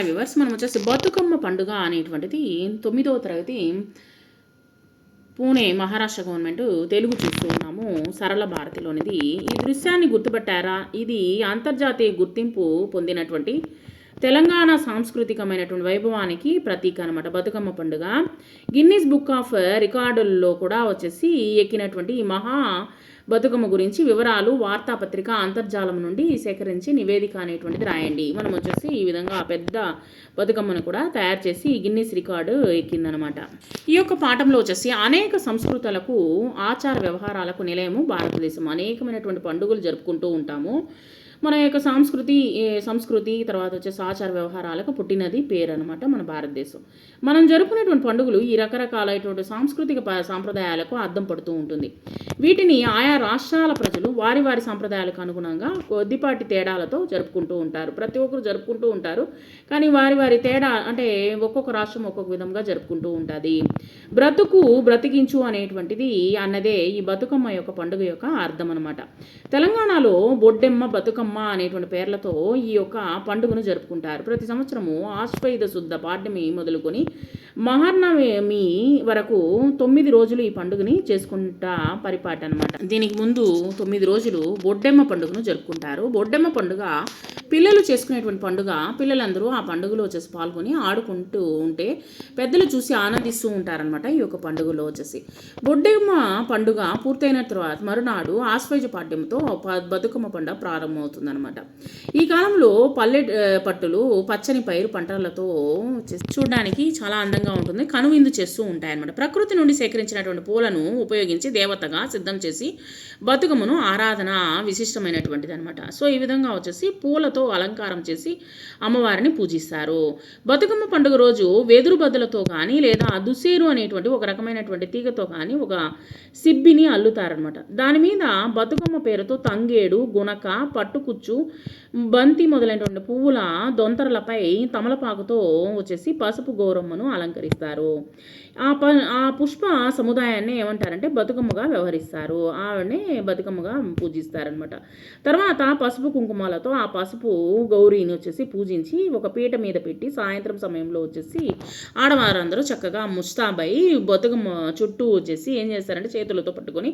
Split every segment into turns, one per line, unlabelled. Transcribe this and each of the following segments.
Viewers మనం వచ్చేసి బతుకమ్మ పండుగ అనేటువంటిది 9వ తరగతి పూణే మహారాష్ట్ర గవర్నమెంట్ తెలుగు చూస్తూ ఉన్నాము. సరళ భారతిలోనిది. ఈ దృశ్యాన్ని గుర్తుపట్టారా? ఇది అంతర్జాతీయ గుర్తింపు పొందినటువంటి తెలంగాణ సాంస్కృతికమైనటువంటి వైభవానికి ప్రతీక అనమాట. బతుకమ్మ పండుగ గిన్నీస్ బుక్ ఆఫ్ రికార్డుల్లో కూడా వచ్చేసి ఎక్కినటువంటి ఈ మహా బతుకమ్మ గురించి వివరాలు వార్తాపత్రిక అంతర్జాలం నుండి సేకరించి నివేదిక అనేటువంటిది రాయండి. మనం వచ్చేసి ఈ విధంగా పెద్ద బతుకమ్మను కూడా తయారు చేసి గిన్నీస్ రికార్డు ఎక్కిందనమాట. ఈ యొక్క పాఠంలో వచ్చేసి అనేక సంస్కృతులకు ఆచార వ్యవహారాలకు నిలయము భారతదేశం. అనేకమైనటువంటి పండుగలు జరుపుకుంటూ ఉంటాము. మన యొక్క సంస్కృతి తర్వాత వచ్చేసి ఆచార వ్యవహారాలకు పుట్టినది పేరు అనమాట మన భారతదేశం. మనం జరుపుకునేటువంటి పండుగలు ఈ రకరకాలైనటువంటి సాంస్కృతిక సాంప్రదాయాలకు అద్దం పడుతూ ఉంటుంది. వీటిని ఆయా రాష్ట్రాల ప్రజలు వారి వారి సాంప్రదాయాలకు అనుగుణంగా కొద్దిపాటి తేడాలతో జరుపుకుంటూ ఉంటారు. ప్రతి ఒక్కరు జరుపుకుంటూ ఉంటారు, కానీ వారి వారి తేడా అంటే ఒక్కొక్క రాష్ట్రం ఒక్కొక్క విధంగా జరుపుకుంటూ ఉంటుంది. బ్రతికించు అనేటువంటిది అన్నదే ఈ బతుకమ్మ యొక్క పండుగ యొక్క అర్థం అనమాట. తెలంగాణలో బొడ్డెమ్మ, బతుకమ్మ అనేటువంటి పేర్లతో ఈ యొక్క పండుగను జరుపుకుంటారు. ప్రతి సంవత్సరము ఆశ్వయుధ శుద్ధ పాడ్యమి మొదలుకొని మహానవమి వరకు 9 రోజులు ఈ పండుగని చేసుకుంటా పరిపాటి అనమాట. దీనికి ముందు 9 రోజులు బొడ్డెమ్మ పండుగను జరుపుకుంటారు. బొడ్డెమ్మ పండుగ పిల్లలు చేసుకునేటువంటి పండుగ. పిల్లలందరూ ఆ పండుగలో వచ్చేసి పాల్గొని ఆడుకుంటూ ఉంటే పెద్దలు చూసి ఆనందిస్తూ ఉంటారనమాట. ఈ యొక్క పండుగలో వచ్చేసి బొడ్డెమ్మ పండుగ పూర్తయిన తర్వాత మరునాడు ఆశ్వయుజ పాడ్యంతో బతుకమ్మ పండుగ ప్రారంభమవుతుందన్నమాట. ఈ కాలంలో పల్లె పట్టులు పచ్చని పైరు పంటలతో చూడడానికి చాలా అందంగా ఉంటుంది. కనువిందు చేస్తూ ఉంటాయన్నమాట. ప్రకృతి నుండి సేకరించినటువంటి పూలను ఉపయోగించి దేవతగా సిద్ధం చేసి బతుకమ్మను ఆరాధన విశిష్టమైనటువంటిది అనమాట. సో ఈ విధంగా వచ్చేసి పూలతో అలంకారం చేసి అమ్మవారిని పూజిస్తారు. బతుకమ్మ పండుగ రోజు వెదురు బద్దలతో కానీ లేదా దుసేరు అనేటువంటి ఒక రకమైనటువంటి తీగతో కానీ ఒక సిబ్బిని అల్లుతారనమాట. దాని మీద బతుకమ్మ పేరుతో తంగేడు, గుణక, పట్టుకుచ్చు, బంతి మొదలైనటువంటి పువ్వుల దొంతరలపై తమలపాకుతో వచ్చేసి పసుపు గౌరమ్మను అలంకరిస్తారు. ఆ పుష్ప సముదాయాన్ని ఏమంటారంటే బతుకమ్మగా వ్యవహరిస్తారు. ఆవిడనే బతుకమ్మగా పూజిస్తారనమాట. తర్వాత పసుపు కుంకుమాలతో ఆ పసుపు గౌరీని వచ్చేసి పూజించి ఒక పీట మీద పెట్టి సాయంత్రం సమయంలో వచ్చేసి ఆడవారందరూ చక్కగా ముస్తాబై బతుకమ్మ చుట్టూ వచ్చేసి ఏం చేస్తారంటే చేతులతో పట్టుకొని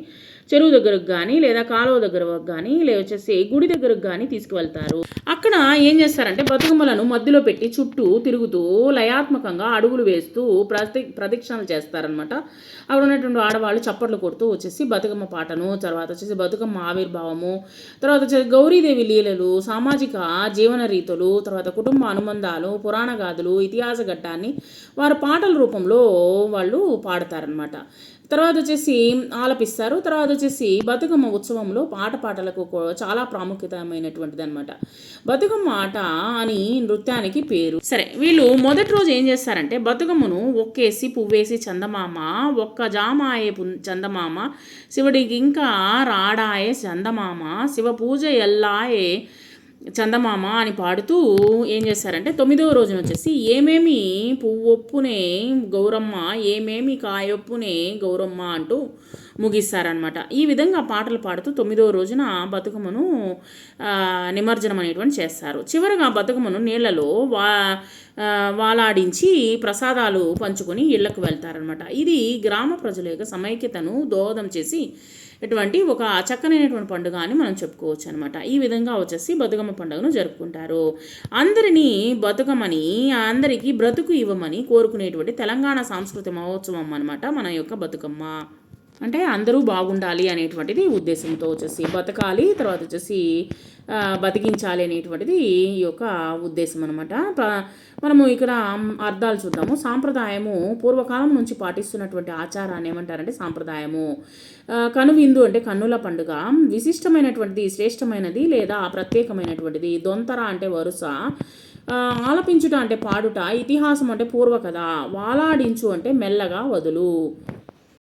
చెరువు దగ్గరకు కానీ లేదా కాలువ దగ్గరకు కానీ లేదా వచ్చేసి గుడి దగ్గరకు కానీ తీసుకువెళ్తారు. అక్కడ ఏం చేస్తారంటే బతుకమ్మలను మధ్యలో పెట్టి చుట్టూ తిరుగుతూ లయాత్మకంగా అడుగులు వేస్తూ ప్రదక్షిణలు చేస్తారనమాట. అక్కడ ఉన్నటువంటి ఆడవాళ్ళు చప్పట్లు కొడుతూ వచ్చేసి బతుకమ్మ పాటను, తర్వాత వచ్చేసి బతుకమ్మ ఆవిర్భావము, తర్వాత వచ్చేసి గౌరీదేవి లీలలు, సామాజిక జీవన రీతులు, తర్వాత కుటుంబ అనుబంధాలు, పురాణ గాథలు, ఇతిహాస ఘట్టాన్ని వారు పాటల రూపంలో వాళ్ళు పాడతారనమాట. తర్వాత వచ్చేసి ఆలపిస్తారు. తర్వాత వచ్చేసి బతుకమ్మ ఉత్సవంలో పాటలకు చాలా ప్రాముఖ్యతమైనటువంటిది అనమాట. బతుకమ్మ ఆట అని నృత్యానికి పేరు. సరే, వీళ్ళు మొదటి రోజు ఏం చేస్తారంటే బతుకమ్మను ఒక్కేసి పువ్వేసి చందమామ, ఒక్క జామాయే చందమామ, శివుడికి ఇంకా రాడాయే చందమామ, శివ పూజ ఎల్లాయే చందమామ అని పాడుతూ ఏం చేస్తారంటే 9వ రోజున వచ్చేసి ఏమేమి పువ్వొప్పునే గౌరమ్మ, ఏమేమి కాయొప్పునే గౌరమ్మ అంటూ ముగిస్తారనమాట. ఈ విధంగా పాటలు పాడుతూ 9వ రోజున బతుకమ్మను నిమజ్జనం అనేటువంటి చేస్తారు. చివరగా బతుకమ్మను నీళ్లలో వాలాడించి ప్రసాదాలు పంచుకొని ఇళ్లకు వెళ్తారనమాట. ఇది గ్రామ ప్రజల యొక్క సమైక్యతను దోహదం చేసి ఇటువంటి ఒక చక్కనైనటువంటి పండుగ అని మనం చెప్పుకోవచ్చు అనమాట. ఈ విధంగా వచ్చేసి బతుకమ్మ పండుగను జరుపుకుంటారు. అందరినీ బతుకమ్మని అందరికీ బ్రతుకు ఇవ్వమని కోరుకునేటువంటి తెలంగాణ సాంస్కృతిక మహోత్సవం అనమాట మన యొక్క బతుకమ్మ. అంటే అందరూ బాగుండాలి అనేటువంటిది ఉద్దేశంతో వచ్చేసి బతకాలి, తర్వాత వచ్చేసి బతికించాలి అనేటువంటిది ఈ యొక్క ఉద్దేశం అనమాట. మనము ఇక్కడ అర్థాలు చూద్దాము. సాంప్రదాయము పూర్వకాలం నుంచి పాటిస్తున్నటువంటి ఆచారాన్ని ఏమంటారంటే సాంప్రదాయము. కనువిందు అంటే కన్నుల పండుగ. విశిష్టమైనటువంటిది, శ్రేష్టమైనది లేదా ప్రత్యేకమైనటువంటిది. దొంతర అంటే వరుస. ఆలపించుట అంటే పాడుట. ఇతిహాసం అంటే పూర్వకథ. వాలాడించు అంటే మెల్లగా వదులు.